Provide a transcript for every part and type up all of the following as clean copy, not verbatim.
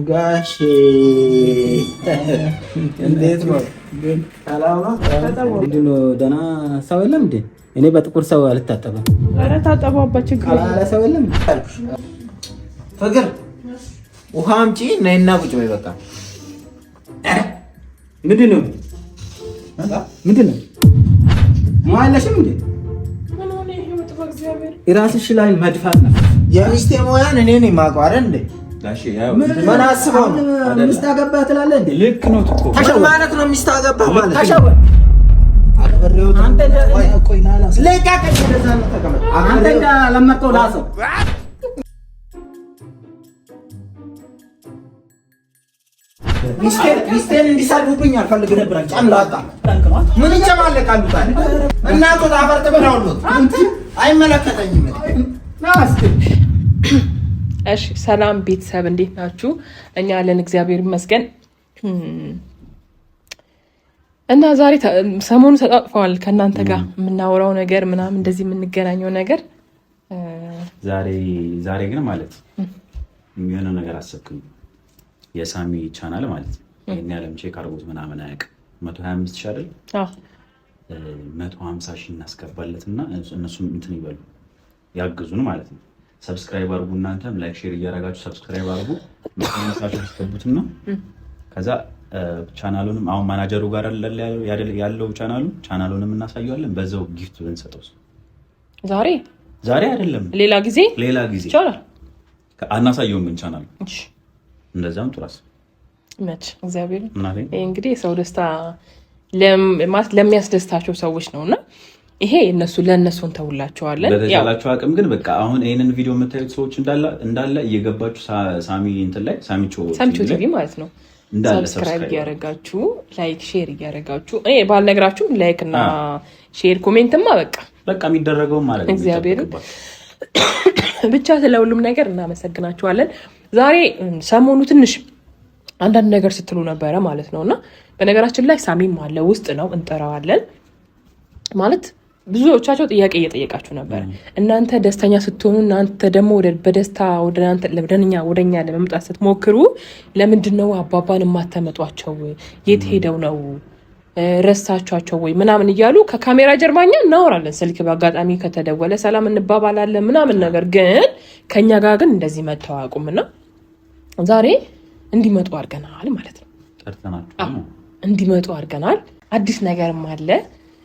ጋሼ እንዴት ነው? ሰላም ነው? ደህና ሰው የለም እንዴ? እኔ በጥቁር ሰው አልታጠበም። ኧረ ታጠባባ ችግር አለ ሰው የለም። ፍቅር ውሃ አምጪ ነይና ቁጭ በይ። በቃ ምንድን ነው ማለሽም እንዴ? የራስሽ ላይ መድፋት ነው። የሚስቴ ሞያን እኔ ነኝ የማውቀው አይደል እንዴ? ምን አስበው ነው ሚስት አገባህ ትላለህ እንዴ? ልክ ነው እኮ ተሸው ማለት ነው። ሚስት አገባህ ማለት ተሸው አንተ ቆይ ላላስ ለቃቀኝ እንደዛ ነው። ተቀመጥ አንተ ለመቀው ላሰው ሚስቴን እንዲሳዱብኝ አልፈልግም ነበር። ጫምላጣ ምን ይጨማለቃሉ ታዲያ? እናቱ ታፈርጥ ብለውሉት አይመለከተኝም። እሺ ሰላም ቤተሰብ እንዴት ናችሁ? እኛ አለን እግዚአብሔር ይመስገን። እና ዛሬ ሰሞኑ ተጣጥፈዋል ከእናንተ ጋር የምናወራው ነገር ምናምን እንደዚህ የምንገናኘው ነገር ዛሬ ግን ማለት የሚሆነው ነገር አሰብኩኝ። የሳሚ ቻናል ማለት ይሄን ያለም ቼክ አድርጎት ምናምን አያውቅም። 125 ሺህ አይደል? 150 ሺህ እናስገባለትና እነሱም እንትን ይበሉ ያግዙን ማለት ነው። ሰብስክራይብ አድርጉ፣ እናንተም ላይክ ሼር እያደረጋችሁ ሰብስክራይብ አድርጉ። መሰለኝ አስገቡትና ከዛ ቻናሉንም አሁን ማናጀሩ ጋር ያለው ቻናሉንም እናሳየዋለን። በዛው ጊፍት ብንሰጠው ዛሬ አይደለም ሌላ ጊዜ ይቻላል። አናሳየውም ግን ቻናሉ እንደዛም ጥራስ መች እግዚአብሔር ይሄ እንግዲህ የሰው ደስታ ለሚያስደስታቸው ሰዎች ነውና ይሄ ለእነሱ እንተውላቸዋለን። በተቻላችሁ አቅም ግን በቃ አሁን ይሄንን ቪዲዮ የምታዩት ሰዎች እንዳለ እየገባችሁ ሳሚ እንትን ላይ ሳሚቾ ቲቪ ማለት ነው ሰብስክራይብ እያደረጋችሁ ላይክ ሼር እያደረጋችሁ እኔ ባልነግራችሁ ላይክ እና ሼር ኮሜንትማ በቃ የሚደረገው ማለት ነው። እግዚአብሔር ብቻ ስለሁሉም ነገር እናመሰግናችኋለን። ዛሬ ሰሞኑ ትንሽ አንዳንድ ነገር ስትሉ ነበረ ማለት ነውና በነገራችን ላይ ሳሚም አለ ውስጥ ነው እንጠራዋለን ማለት ብዙዎቻቸው ጥያቄ እየጠየቃችሁ ነበር። እናንተ ደስተኛ ስትሆኑ እናንተ ደግሞ በደስታ ወደኛ ለመምጣት ስትሞክሩ ለምንድነው አባባን የማታመጧቸው? የት ሄደው ነው ረሳቻቸው ወይ ምናምን እያሉ ከካሜራ ጀርባኛ እናወራለን። ስልክ በአጋጣሚ ከተደወለ ሰላም እንባባላለን ምናምን ነገር ግን ከኛ ጋር ግን እንደዚህ መተው አያውቁምና ዛሬ እንዲመጡ አድርገናል ማለት ነው። እንዲመጡ አድርገናል። አዲስ ነገርም አለ።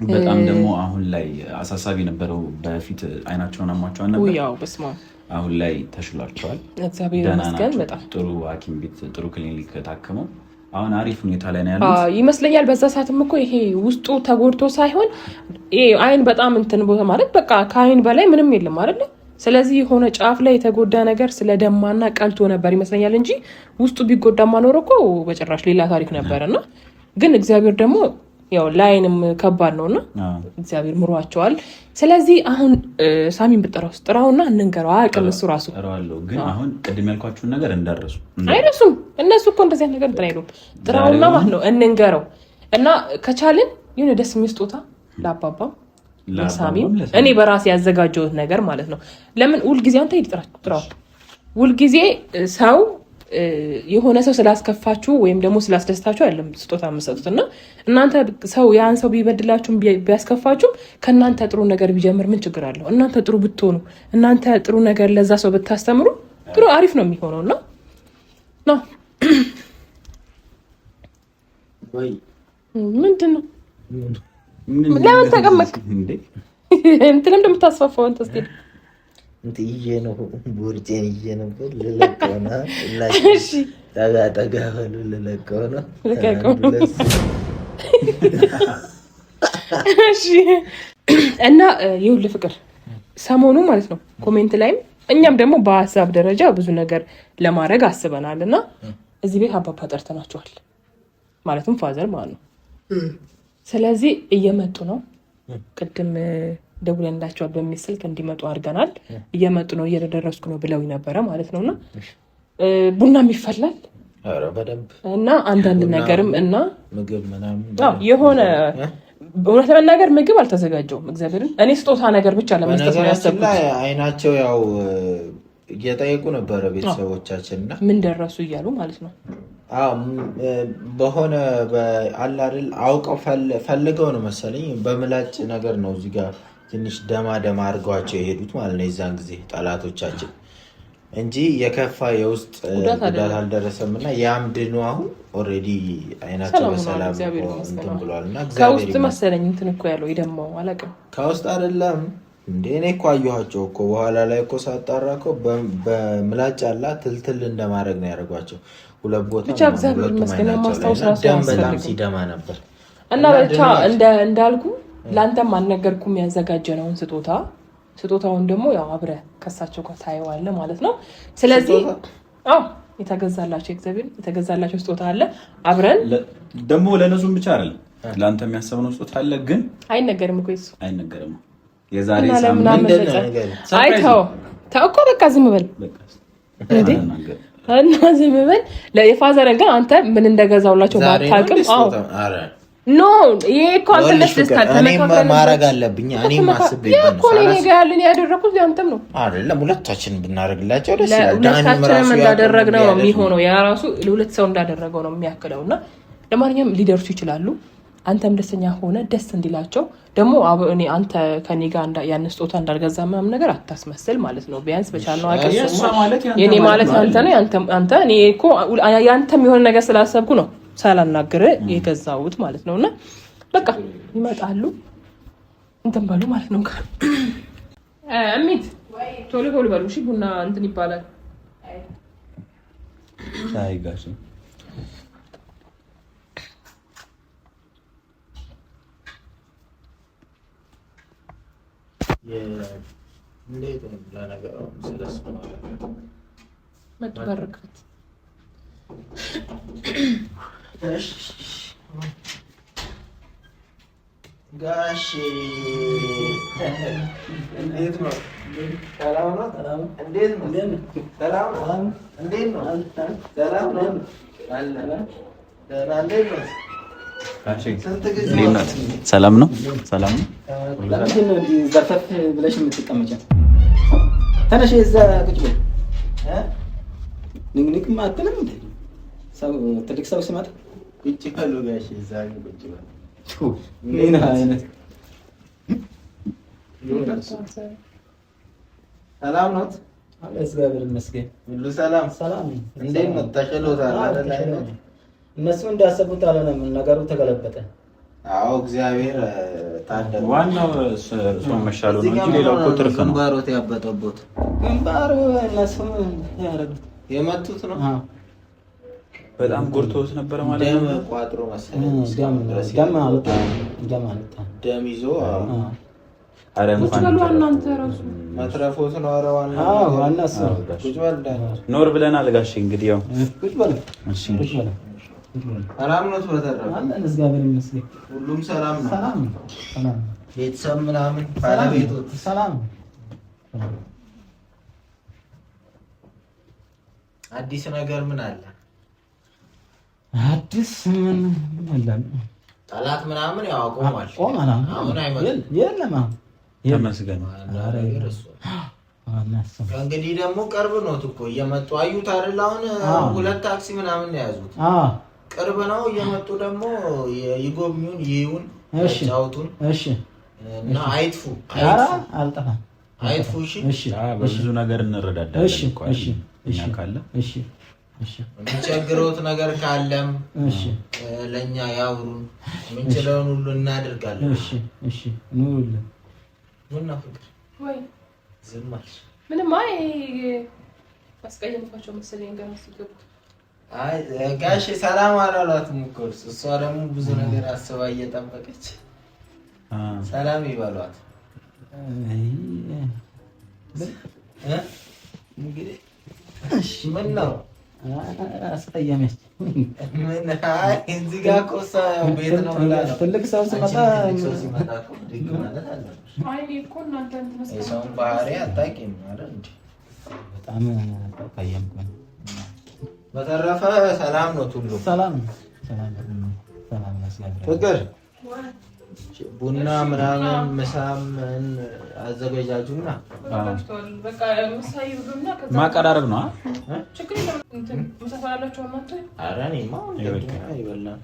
በጣም ደግሞ አሁን ላይ አሳሳቢ ነበረው። በፊት አይናቸውን አሟቸው ነበር። ያው በስማ አሁን ላይ ተሽሏቸዋል። እግዚአብሔር ይመስገን። በጣም ጥሩ ሐኪም ቤት ጥሩ ክሊኒክ ታከመው አሁን አሪፍ ሁኔታ ላይ ነው ያሉት ይመስለኛል። በዛ ሰዓትም እኮ ይሄ ውስጡ ተጎድቶ ሳይሆን አይን በጣም እንትን ቦታ ማለት በቃ ከአይን በላይ ምንም የለም አይደል? ስለዚህ የሆነ ጫፍ ላይ የተጎዳ ነገር ስለደማና ቀልቶ ነበር ይመስለኛል እንጂ ውስጡ ቢጎዳማ ኖሮ እኮ በጭራሽ ሌላ ታሪክ ነበርና ግን እግዚአብሔር ደግሞ ያው ላይንም ከባድ ነውና እግዚአብሔር ምሯቸዋል። ስለዚህ አሁን ሳሚን ብጠራው ጥራውና እንንገረው አቅም እሱ ራሱ ጥራዋለሁ። ግን አሁን ቅድም ያልኳችሁን ነገር አይረሱም እነሱ እኮ እንደዚህ ነገር እንትን አይሉም። ጥራውና ማለት ነው እንንገረው እና ከቻልን የሆነ ደስ የሚል ስጦታ ለአባባም ለሳሚም እኔ በራሴ ያዘጋጀሁት ነገር ማለት ነው። ለምን ሁልጊዜ አንተ ጥራው ሁልጊዜ ሰው የሆነ ሰው ስላስከፋችሁ ወይም ደግሞ ስላስደስታችሁ አይደለም ስጦታ የምትሰጡት እና እናንተ ሰው ያን ሰው ቢበድላችሁም ቢያስከፋችሁም ከእናንተ ጥሩ ነገር ቢጀምር ምን ችግር አለው? እናንተ ጥሩ ብትሆኑ እናንተ ጥሩ ነገር ለዛ ሰው ብታስተምሩ ጥሩ አሪፍ ነው የሚሆነው እና ነው ምንድን ነው ለምን ተቀመጥክ እንዴ? እንትን እንደምታስፋፋው አንተ እስኪ ይዤ ነው ቦርጬን ይዤ ነበር ልለቀው ነው። እሺ ጠጋ በሉ ልለቀው ነው። እሺ እና ይኸውልህ ፍቅር ሰሞኑ ማለት ነው ኮሜንት ላይም እኛም ደግሞ በሀሳብ ደረጃ ብዙ ነገር ለማድረግ አስበናል እና እዚህ ቤት አባባ ጠርተናቸዋል ማለትም ፋዘር ማለት ነው። ስለዚህ እየመጡ ነው። ቅድም ደውለንላቸዋል በሚል ስልክ እንዲመጡ አድርገናል። እየመጡ ነው እየደረስኩ ነው ብለው ነበረ ማለት ነውና ቡናም ይፈላል እና አንዳንድ ነገርም እና ምግብ ምናምን የሆነ እውነት ለመናገር ምግብ አልተዘጋጀውም። እግዚአብሔርን እኔ ስጦታ ነገር ብቻ ለመስጠት ነው ያሰብኩት። አይናቸው ያው እየጠየቁ ነበረ ቤተሰቦቻችን እና ምን ደረሱ እያሉ ማለት ነው። በሆነ አለ አይደል አውቀው ፈልገው ነው መሰለኝ በምላጭ ነገር ነው እዚህ ጋር ትንሽ ደማ አድርገዋቸው የሄዱት ማለት ነው የዛን ጊዜ ጠላቶቻችን እንጂ የከፋ የውስጥ ጉዳት አልደረሰም እና ያምድኑ አሁን ኦልሬዲ አይናቸው በሰላም እንትን ብሏል እና ከውስጥ መሰለኝ እንትን እኮ ያለው ይደማው አላውቅም ከውስጥ አይደለም እንዴ እኔ እኮ አየኋቸው እኮ በኋላ ላይ እኮ ሳጣራ እኮ በምላጭ አላ ትልትል እንደማድረግ ነው ያደርጓቸው ሁለት ቦታ ብቻ እግዚአብሔር ይመስገን ማስታወስ ራሱ በጣም ሲደማ ነበር እና ብቻ እንዳልኩ ላንተም አልነገርኩም ያዘጋጀነውን ስጦታውን ደግሞ ያው አብረህ ከሳቸው ጋር ታየዋለህ ማለት ነው። ስለዚህ የተገዛላቸው ስጦታ አለ አብረን ደግሞ ለነሱም ብቻ አይደለም ለአንተ የሚያሰብነው ስጦታ አለ ግን አይነገርም እኮ እሱ አይነገርም። የዛሬ ሳምንት አይተው እኮ በቃ ዝም በል እና ዝም በል ለፋዘርን ግን አንተ ምን እንደገዛውላቸው ባታውቅም ኖ ይሄ እኮ አንተ ለስታል ተመካከለ ማረግ አለብኝ እኔ ማስብ ይባል እኮ ነው ነገ ያለን ያደረኩት ያንተም ነው አይደለም ሁለታችን ብናረግላቸው ደስ ይላል ሁለታችንም እንዳደረግነው ነው የሚሆነው ያ ራሱ ለሁለት ሰው እንዳደረገው ነው የሚያክለውና ለማንኛውም ሊደርሱ ይችላሉ አንተም ደስተኛ ሆነ ደስ እንዲላቸው ደግሞ እኔ አንተ ከኔ ጋር ያን ስጦታ እንዳልገዛ ምናምን ነገር አታስመስል ማለት ነው ቢያንስ በቻልነው አቀስ የኔ ማለት አንተ ነው አንተ እኔ እኮ ያንተም የሆነ ነገር ስላሰብኩ ነው ሳላናገረ የገዛውት ማለት ነውና በቃ ይመጣሉ እንትን ባሉ ማለት ነው አሚት ቶሎ በሉ እሺ ቡና እንትን ይባላል ሻይ ጋሽ እንዴት ነው ለነገሩ ስለስማ መጥበረከት ጋሽ እንዴት ነው ሰላም ነው እንዴት ነው ሰላም ነው እንዴት ነው ሰላም ነው አለ ደህና እንዴት ነው ሰላም ነው ሰላም ነው ለምን ነው ዘርፈፍ ብለሽ የምትቀመጪው ተነሽ እዛ ቁጭ በይ ንግንግ ማጥለም እንዴ ሰው ትልቅ ሰው ሲመጣ ቁጭ በሉ ጋሽ እዛ ቁጭ በሉ ምን አይነት ሰላም ነው እግዚአብሔር ይመስገን ሁሉ ሰላም እንዴት ነው ተሽሎታል አይደል እነሱ እንዳሰቡት አልሆነም ነገሩ ተገለበጠ አዎ እግዚአብሔር ታደለ ዋናው ሰው መሻሉ ነው እንጂ ሌላው እኮ ትርፍ ነው ግንባሮት ያበጠቦት ግንባሩ እነሱ ያረዱት የመቱት ነው በጣም ጎርቶት ነበር ማለት ነው ደም ቋጥሮ መሰለኝ ደም ይዞ አረ እንኳን እናንተ ራሱ መትረፎት ነው አረዋና ዋናስ ቁጭ በል ኖር ብለናል ጋሽ እንግዲህ ያው ቁጭ በል እሺ ሰላም ነው በተረፈ አለን እግዚአብሔር ይመስገን ሁሉም ሰላም ነው ሰላም ቤተሰብ ምናምን ባለቤቶች ሰላም አዲስ ነገር ምን አለ አዲስ ምን አለ ጠላት ምናምን ያው ቆሟል አሁን አይመጣም የለም ተመስገን ከእንግዲህ ደግሞ ቅርብ ነው እኮ እየመጡ አዩት አይደል አሁን ሁለት ታክሲ ምናምን ያዙት ቅርብ ነው እየመጡ ደግሞ ይጎብኙን ይዩን ያጫውቱን እሺ እና አይጥፉ አልጠፋም አይጥፉ እሺ በብዙ ነገር እንረዳዳለን እኛ ካለ እሺ የሚቸግረውት ነገር ካለም ለእኛ ያውሩን ምንችለውን ሁሉ እናደርጋለን እሺ ኑሩልን ምን ነው ፍቅር ወይ ዝም አልሽ ምንም አስቀየምኳቸው መሰለኝ ገና ሲገቡ አይ ጋሽ ሰላም አላሏትም እኮ እሷ ደግሞ ብዙ ነገር አስባ እየጠበቀች ሰላም ይባሏት እንግዲህ እሺ ምን ነው አስቀየመች ምን አይ እዚህ ጋር እኮ ቤት ነው ብላለች ትልቅ ሰው ሲመጣ እኮ ድግ ማለት አለብሽ አይ እኮ እናንተ ተመስገን የሰውን ባህሪ አታውቂም አይደል እንዴ በጣም ተቀየምኩ በተረፈ ሰላም ነው ሁሉ ሰላም ፍቅር ቡና ምናምን ምሳም አዘገጃጁና ማቀራረብ ነው። ኧረ እኔማ ይበላል።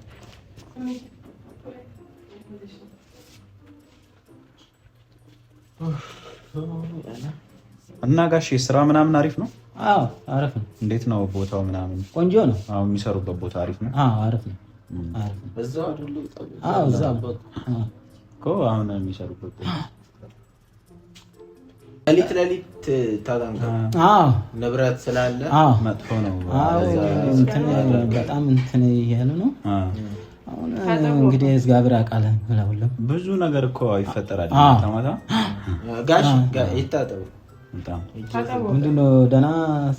እና ጋሽ ስራ ምናምን አሪፍ ነው? አዎ አሪፍ ነው። እንዴት ነው ቦታው ምናምን? ቆንጆ ነው። አሁን የሚሰሩበት ቦታ አሪፍ ነው? አዎ አሪፍ ነው። እዛው አይደል? አዎ እዛው እኮ አሁን የሚሰሩበት ቦታ ለሊት ታጣንቀ ንብረት ስላለ መጥፎ ነው። በጣም እንትን እያሉ ነው። አሁን እንግዲህ እግዚአብሔር ያውቃል። ለሁሉም ብዙ ነገር እኮ ይፈጠራል። ታማታ ጋሽ ይታጠቡ ምንድን ነው ደህና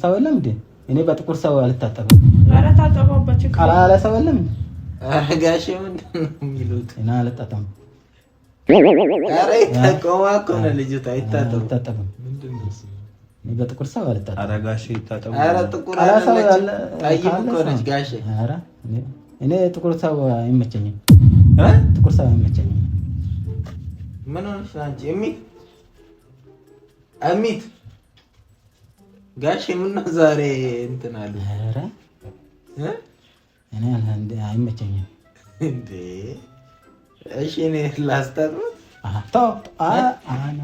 ሰው የለም እንዴ? እኔ በጥቁር ሰው አልታጠብም። ኧረ ታጠባባች ቃላ ያለ ሰው የለም። ኧረ ጋሽ ምንድን ነው የሚሉት? እና አልታጠብም። ኧረ ይታቆማ እኮ ነው ልጅቷ። አይታጠብም። እኔ በጥቁር ሰው አልታጠብም። ኧረ ጋሽ ይታጠቡ። ኧረ ጥቁር አይደለች ጠይም እኮ ነች ጋሽ። ኧረ እኔ ጥቁር ሰው አይመቸኝም። ጥቁር ሰው አይመቸኝም። ምን ሆነሽ አንቺ? እሚት ጋሽ ምነው ዛሬ እንትን አሉ? ኧረ እኔ አይመቸኝም እንዴ። እሺ እኔ ላስታጥብ? ተው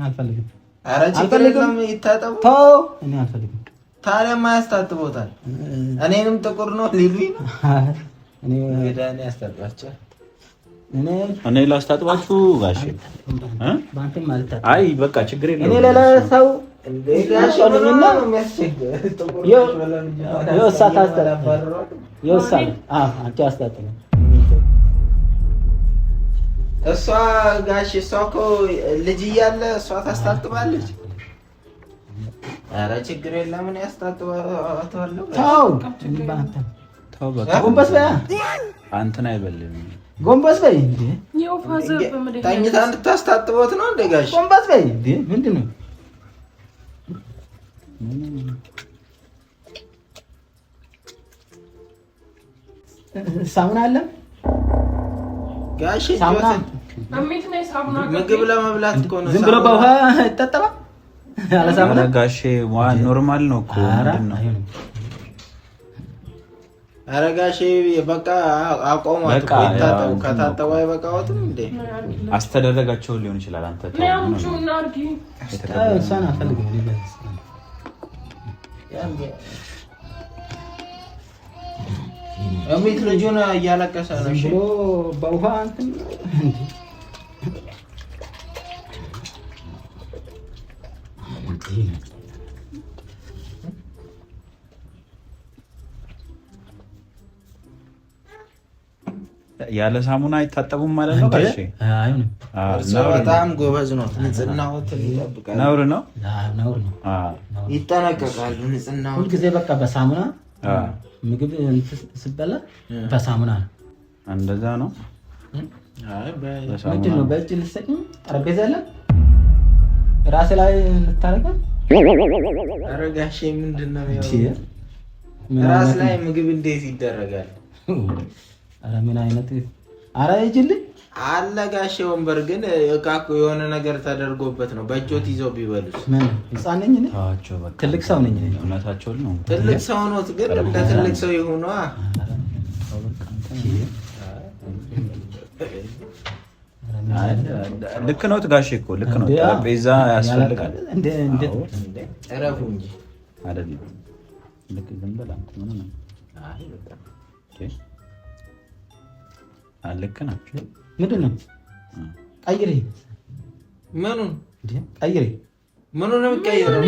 አልፈልግም። ኧረ ችግር የለም ይታጠቡ። ተው እኔ አልፈልግም። ታዲያ ማያስታጥቦታል? እኔንም ጥቁር ነው ሊሉኝ ነው። እኔ ያስታጥባቸው። እኔ ላስታጥባችሁ ጋሽ? ባንተም ማለት አይ በቃ ችግር የለም። እኔ ሌላ ሰው ጋሽ ምንም ነው የሚያስቸግር? ጥቁር ነው እሳት አስተላልፋለሁ። ይወሳል። አንቺ አስታጥበው። እሷ ጋሽ እሷ እኮ ልጅ እያለ እሷ ታስታጥባለች። ኧረ ችግር የለም እኔ አስታጥባታለሁ። ተው በቃ ጎንበስ በያ። አንተን አይበልም። ጎንበስ በይ እንዴ። ተኝታ እንድታስታጥቦት ነው እንደ ጋሽ? ጎንበስ በይ እንዴ። ምንድን ነው ሳሙና አለ ጋሽ? ሳሙና ምግብ ለመብላት እኮ ነው። ዝም ብሎ በውሃ ይታጠባል ያለ ሳሙና? ጋሽ ኖርማል ነው እኮ። ምንድን ነው? ኧረ ጋሽ በቃ አቆሟት እኮ ይታጠቡ። ከታጠቡ አይበቃዎትም እንዴ? አስተደረጋቸውን ሊሆን ይችላል። አንተ እሷን አልፈልግም። እሚት ልጁን እያለቀሰ ነው። እሺ በውሃ እንትን ያለ ሳሙና አይታጠቡም ማለት ነው ጋሽ? አይሆንም። በጣም ጎበዝ ነው። ንጽህናዎትን ይጠብቃል። ነውር ነው። ነውር ነው። ይጠነቀቃሉ። ንጽህናው ሁልጊዜ በቃ በሳሙና ምግብ ስበላ በሳሙና ነው። እንደዛ ነው። ምንድን ነው በእጅ ልትሰጪኝ? ጠረጴዛ የለም ራሴ ላይ ልታረገው? ኧረ ጋሼ ምንድን ነው ራስ ላይ ምግብ እንዴት ይደረጋል? ኧረ ምን አይነት ኧረ ይጅልኝ አለ ጋሼ። ወንበር ግን እቃ እኮ የሆነ ነገር ተደርጎበት ነው። በእጆት ይዘው ቢበሉት። ምን ህፃን ነኝ እኔ? ትልቅ ሰው ነኝ እኔ። እውነታቸውን ነው። ትልቅ ሰው ኖት፣ ግን እንደ ትልቅ ሰው ይሁኗ። ልክ ነው ጋሼ እኮ ልክ ነው። ጠረጴዛ ያስፈልጋል። እረፉ እንጂ አይደለም። ልክ ዝም በል አንተ ምን ነው? ልክ ናቸው። ምንድን ነው ቀይሬ? ምኑን ቀይሬ? ምኑን ነው የምትቀይረው?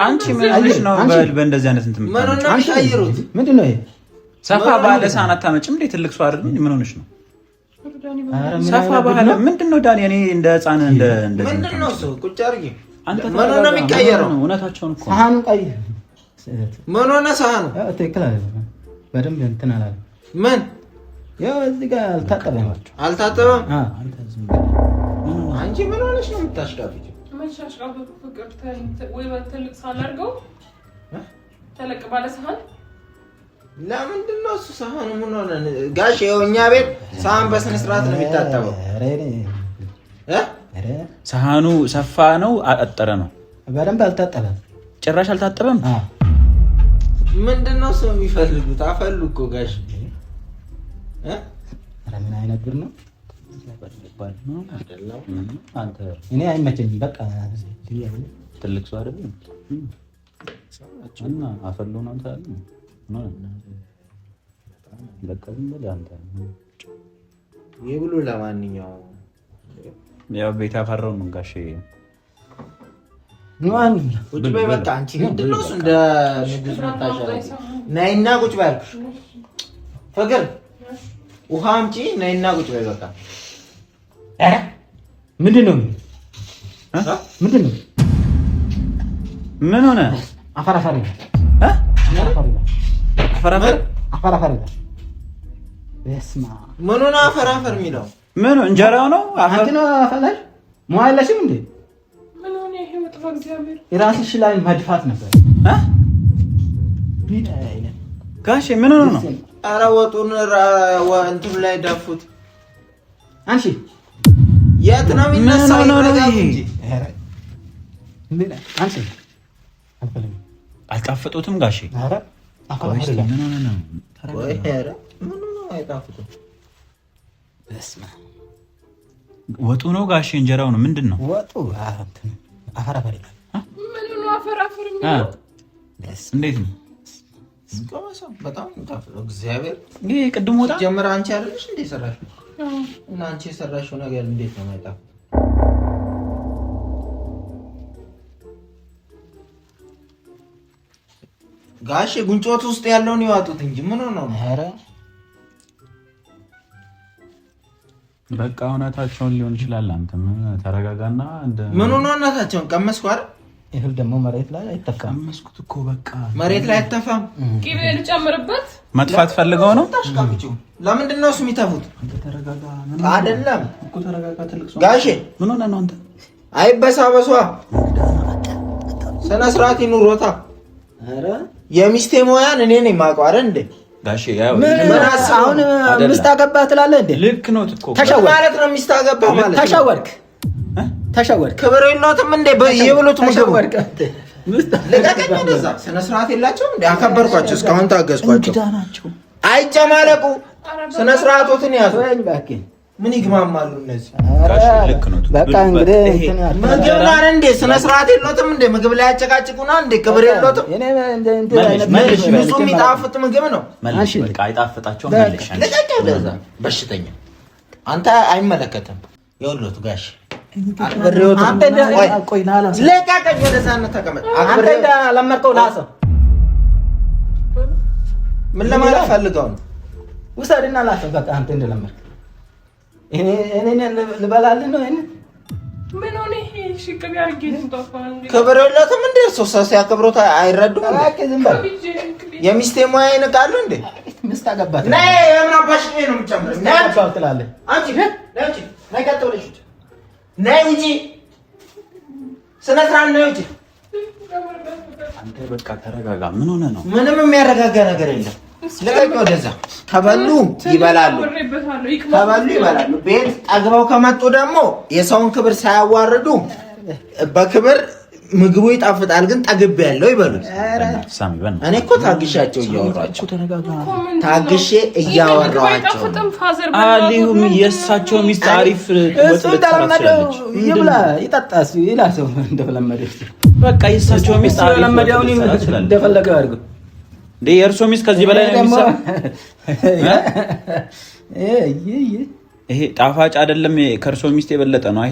አንቺ ምን ልጅ ነው? በእንደዚህ አይነት እንትን ምኑን ነው የምትቀይሩት? ምንድን ነው ሰፋ ባለ ሳህን አታመጭም እንዴ? ትልቅ ሰው አይደል? ምን ሆነሽ ነው? ሰፋ ባለ ምንድን ነው ዳኒ? እኔ እንደ ህፃን እንደ ምንድን ነው እሱ? ቁጭ አድርጊ። ምኑን ነው የሚቀየረው? እውነታቸውን እኮ ሳህኑን ቀይር። ምን ሆነ ሳህኑ? ትክክል አይደለም። በደንብ እንትን አላለም። ምን ያው እዚህ ጋር አልታጠበም። አልታጠበም? አንቺ ምን ሆነሽ ነው የምታሽቃብጪው? ወይ በትልቅ ሳህን አድርገው ተለቅ ባለ ሳህን ለምንድን ነው እሱ ሳህኑ ምን ሆነ ጋሽ? ይኸው እኛ ቤት ሳህን በስነ ስርዓት ነው የሚታጠበው። ሳህኑ ሰፋ ነው አጠረ ነው? በደንብ አልታጠበም። ጭራሽ አልታጠበም። ምንድን ነው ሰው የሚፈልጉት? አፈሉ እኮ ጋሽ። ምን አይነት ብር ነው? እኔ አይመቸኝም። በቃ ትልቅ ሰው አይደለም እና አፈሉ ነው ታለ ነው ለቀም በላንተ ይብሉ። ለማንኛውም ያው ቤት ያፈራው ነው ጋሼ። ኑአን ቁጭ በይ በቃ። አንቺ ምንድን ነው እንደ ንጉስ መታሻለሽ? ነይና ቁጭ በይ አልኩሽ። ፍቅር ውሃ አምጪ። ነይና ቁጭ በይ በቃ። ኧረ ምንድን ነው? ምንድን ነው? ምን ሆነ? አፈራፈሪ አፈራፈሪ በስማ ምን ሆነ? አፈራፈር የሚለው ምን እንጀራው ነው? አንቺ ነው አፈላሽ ሞያለሽም እንዴ? ምን ሆነ? ይሄ ወጥቶ እግዚአብሔር የራስሽ ላይ መድፋት ነበር። ጋሼ ምን ሆነ ነው? ኧረ ወጡን እንትኑ ላይ ደፉት። አንቺ የት ነው የሚነሳው? አንቺ አልጣፈጡትም ጋሼ? ኧረ ምን ሆነ ነው? ወይ ኧረ ምን ነው አይጣፍጥም። በስመ ወጡ ነው ጋሼ? እንጀራው ነው? ምንድን ነው ወጡ? አፈራፈሪ ምን ነው? አፈራፈር የሚለው እንዴት ነው? በጣም ታፍለው እግዚአብሔር። ይሄ ቅድም ወጣ ጀመረ። አንቺ አይደለሽ እንዴ ሰራሽው? እና አንቺ የሰራሽው ነገር እንዴት ነው የማይጣፍጥ? ጋሼ ጉንጮት ውስጥ ያለውን ይዋጡት እንጂ ምን ሆነ ነው? ኧረ በቃ እውነታቸውን ሊሆን ይችላል። አንተም ተረጋጋና ምን ሆነ? እናታቸውን ቀመስኩ አይደል? ይሄው ደግሞ መሬት ላይ አይተፋም። ቀመስኩት እኮ በቃ መሬት ላይ አይተፋም። ቂቤ ልጨምርበት? መጥፋት ፈልገው ነው? ታሽቃብጪው። ለምንድን ነው እሱ የሚተፉት? ተረጋጋ አይደለም እኮ ተረጋጋ። ትልቅ ሰው ጋሼ ምን ሆነ ነው? አንተ አይበሳበሷ ስነ ስርዓት ይኑሮታ። ኧረ የሚስቴ ሞያን እኔ ነኝ የማውቀው አይደል እንዴ? ጋሼ ያው ምን አሁን ሚስት አገባህ ትላለህ እንዴ? ልክ ነው እኮ ማለት ነው። ሚስት አገባህ ማለት ተሸወድክ። ክብር የለውም እንዴ? የብሉት ምግብ ለቀቀኝ። እንደዛ ስነ ስርዓት የላቸውም እንዴ? አከበርኳቸው፣ እስካሁን ታገዝኳቸው። አይጨማለቁ፣ ስነ ስርዓቶትን ያዙ። ምን ይግማማሉ እነዚህ? ልክ ነው። በቃ እንግዲህ ምግብ ላይ እንዴ ስነ ስርዓት የለውም እንዴ? ምግብ ላይ ያጨቃጭቁና እንዴ? ክብር የለውም። ንጹህ የሚጣፍጥ ምግብ ነው። በቃ አይጣፍጣቸውም። መልሽ በሽተኛ አንተ አይመለከትም። የወሎቱ ጋሽ ለቃቀኝ። ወደዛ ተቀመጥ። ለመርከው ላሰው ምን ለማለት ፈልገው ነው? ውሰድና ላሰው። በቃ አንተ እንደለመድክ እኔ ልበላልህ ነው። ምን ሆነ? ይሄ ሽቅብ ያርጌ ተጣፋን። ክብር የለውም እንዴ? ሰው ሲያከብሩት አይረዱም እንዴ? የሚስቴ ሙያ ይንቃሉ እንዴ? ሚስት አገባት ነይ የምናባሽ ነው የምጨምረው። ነይ አባው ትላለህ አንቺ ነይ ቀጥለሽ ነይ ውጪ። ስነ ስርዓት ነው ውጪ። አንተ በቃ ተረጋጋ። ምን ሆነ ነው? ምንም የሚያረጋጋ ነገር የለም። ለቀቅ ወደዛ። ከበሉ ይበላሉ፣ ከበሉ ይበላሉ። ቤት ጠግበው ከመጡ ደግሞ የሰውን ክብር ሳያዋርዱ በክብር ምግቡ ይጣፍጣል፣ ግን ጠግብ ያለው ይበሉት። እኔ እኮ ታግሻቸው እያወራቸው ታግሼ እያወራቸው አሊሁም የእሳቸው ሚስት አሪፍ ወጥ ልትሰራለች። ይብላ ይጠጣስ ይላል ሰው እንደፈለመደው። በቃ የእሳቸው ሚስት አሪፍ ለመዳውን እንደፈለገው አድርጎ እንዴ የእርሶ ሚስት ከዚህ በላይ ነው የሚሰራ። ይሄ ጣፋጭ አይደለም፣ ከእርሶ ሚስት የበለጠ ነው።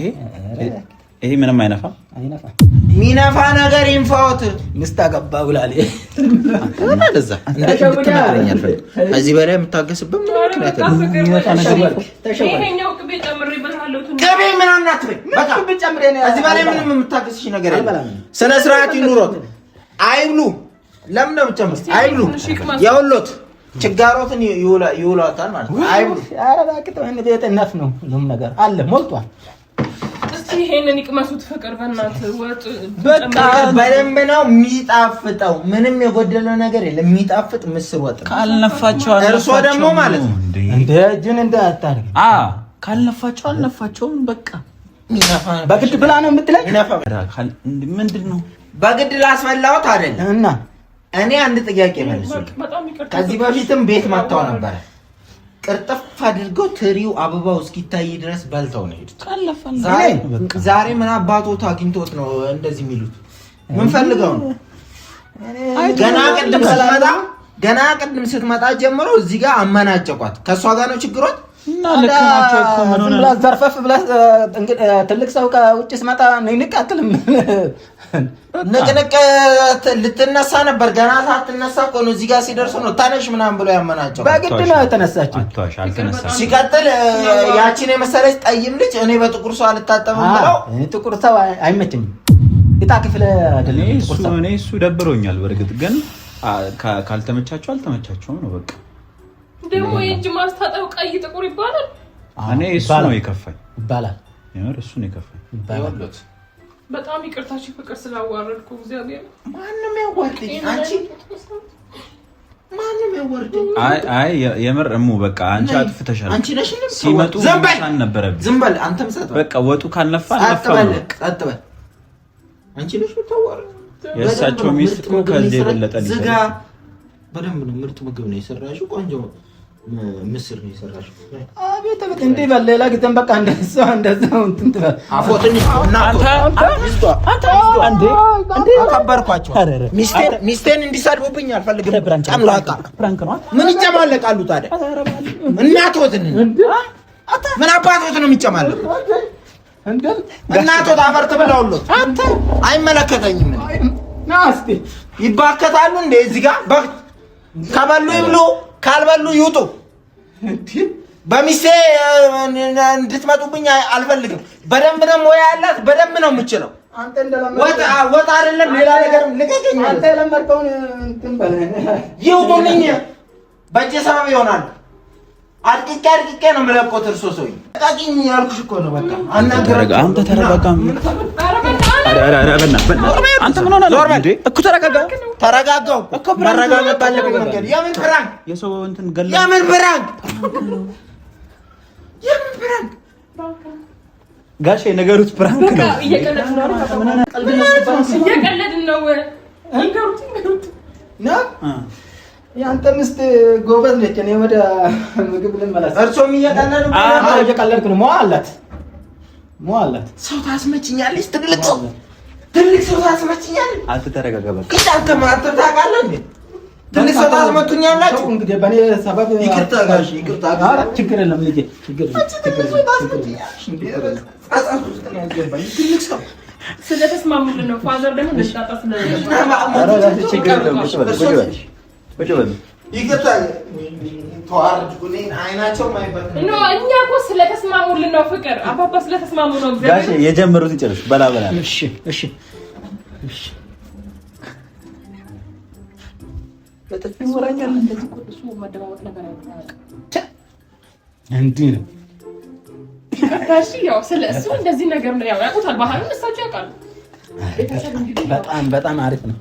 ይሄ ምንም አይነፋም። ሚነፋ ነገር ይንፋውት። ሚስት አገባ ብላል። እንደዛ እንድትነግረኛል። ከዚህ በላይ የምታገስበት ምክንያት ነው። ይሄኛው ቅቤ ጨምሬበታለሁ። ቅቤ ምናምን አትበይ። በቃ ከዚህ በላይ ምንም የምታገስሽ ነገር የለም። ስነ ስርዓት ይኑሮት። አይብሉ። ለምን ነው የምትጨምሩት? አይብሉ። ያውሎት ችጋሮትን ይውላታል ማለት ነው። አይብሉ። ኧረ እባክህ ተወኝ። ቤት ነፍ ነው ሁሉም ነገር አለ ሞልቷል። ይሄንን ይቅመሱት። ፍቅር በእናትህ ወጥ በቃ በደንብ ነው የሚጣፍጠው። ምንም የጎደለው ነገር የለም። የሚጣፍጥ ምስር ወጥ ካልነፋቸው እርሶ ደግሞ ማለት ነው እንደ እጅን እንዳታርግ ካልነፋቸው አልነፋቸውም። በቃ በግድ ብላ ነው የምትለኝ? ምንድን ነው በግድ ላስፈላሁት አይደለም። እና እኔ አንድ ጥያቄ መልሱ። ከዚህ በፊትም ቤት መጥተው ነበረ። ቅርጥፍ አድርገው ትሪው አበባው እስኪታይ ድረስ በልተው ነው ሄዱት። ዛሬ ምን አባቶት አግኝቶት ነው እንደዚህ የሚሉት? ምን ፈልገው ነው? ገና ቅድም ስትመጣ ጀምሮ እዚህ ጋር አመናጨቋት። ከሷ ጋር ነው ችግሮት እና ልክ ናቸው እኮ ምን ሆነ ብላ ዘርፈፍ ብላ ትልቅ ሰው ከውጭ ስመጣ ንቅንቅ አትልም። ንቅንቅ ልትነሳ ነበር። ገና ሳትነሳ እኮ ነው እዚህ ጋር ሲደርሱ ነው ተነሽ ምናምን ብሎ ያመናጨው። በግድ ነው የተነሳችው። ሲቀጥል ያቺን የመሰለች ጠይም ልጅ እኔ በጥቁር ሰው አልታጠብም ብለው ጥቁር ሰው አይመቸኝም። እጣ ክፍል አይደለም። እኔ እሱ ደብሮኛል። በእርግጥ ግን ካልተመቻቸው አልተመቻቸውም ነው በቃ። ደግሞ የእጅ ማስታጠብ ቀይ ጥቁር ይባላል። እኔ እሱ ነው የከፋኝ ይባላል። የምር እሱ ነው የከፋኝ ይባላል። በጣም ይቅርታሽ ፍቅር ስላዋረድኩ እግዚአብሔር። ማንም ያዋርድኝ አንቺ ማንም ያዋርድኝ። አይ የምር እሙ በቃ አንቺ አጥፍተሻል። አንቺ ነሽ ሲመጡ ማን ነበረብኝ? ዝም በል አንተም ሰጥ በቃ ወጡ ካልነፋ ቀጥ በል አንቺ ነሽ የምታዋርድ። የእሳቸው ሚስት እኮ ከዚህ የበለጠ ዝጋ። በደንብ ነው ምርጥ ምግብ ነው የሰራሽው። ቆንጆ ምስር ነው የሰራሽው። አቤት አቤት እንዴ በሌላ ጊዜም በቃ እንደዛው እንትን ትበል አፎትን አንተ አከበርኳቸው። ሚስቴን እንዲሰድቡብኝ አልፈልግም። ጨምላቃ ፕራንክ ነው። ምን ይጨማለቃሉ ታዲያ? እናቶትን ምን አባቶት ነው የሚጨማለቁ? እናቶት አፈርት ብለውሎት አንተ አይመለከተኝም። ናስቲ ይባከታሉ እንዴ እዚህ ጋር ከበሉ ይብሉ ካልበሉ ይውጡ። በሚስቴ እንድትመጡብኝ አልፈልግም። በደንብ ነው ሞያ ያላት። በደንብ ነው የምችለው። አንተ እንደለመድከው ወጣ አይደለም ሌላ ነገር ልቀቀኝ። አንተ የለመድከውን እንትን በል ይውጡልኝ። በእጄ ሰበብ ይሆናል። አድቅቄ ነው የምለቆት። እርሶ ሰውዬ ልቀቂኝ ያልኩሽ እኮ ነው። በቃ አንተ ተረጋጋ። አንተ ምን ሆነህ ነው እኮ? ተረጋጋው እኮ መረጋጋት ባለበት መንገድ። የምን ፕራንክ? የሰው እንትን ገለ የምን ፕራንክ? ጋሼ ነገሩት ፕራንክ ነው። እየቀለድን ነው። ያንተ ሚስት ጎበዝ ነች። እኔ ወደ ምግብ ልመለስ። እርሶም እየቀለዱ እየቀለድኩ ነው። ሞ አላት ሰው ታስመችኛለች። ትልቅ ሰው ታስመችኛለች። አንተ ተረጋጋ በቃ። አንተ ማጥር ታውቃለህ እንዴ? ትልቅ ሰው ታስመቱኛላችሁ እንግዲህ በእኔ ሰበብ። ይቅርታ ጋሽ ይቅርታ። ኧረ ችግር የለም ልጄ ችግር ስለተስማሙልን ነው። ፋዘር ደግሞ እንጣጣ እኛ እኮ ስለተስማሙልን ነው። ፍቅር አባባ ስለተስማሙ ነው። ጋሼ የጀመሩት ይጨርሱ። በላ እሺ በጥፊ ወራኛል። እንደዚህ ቆጥሱ መደባወጥ ነገር አይደለም። እንዲህ ነው ጋሽ ያው ስለሱ እንደዚህ ነገር ነው ያውቁታል። ባህሉን እሳቸው ያውቃሉ። በጣም አሪፍ ነው።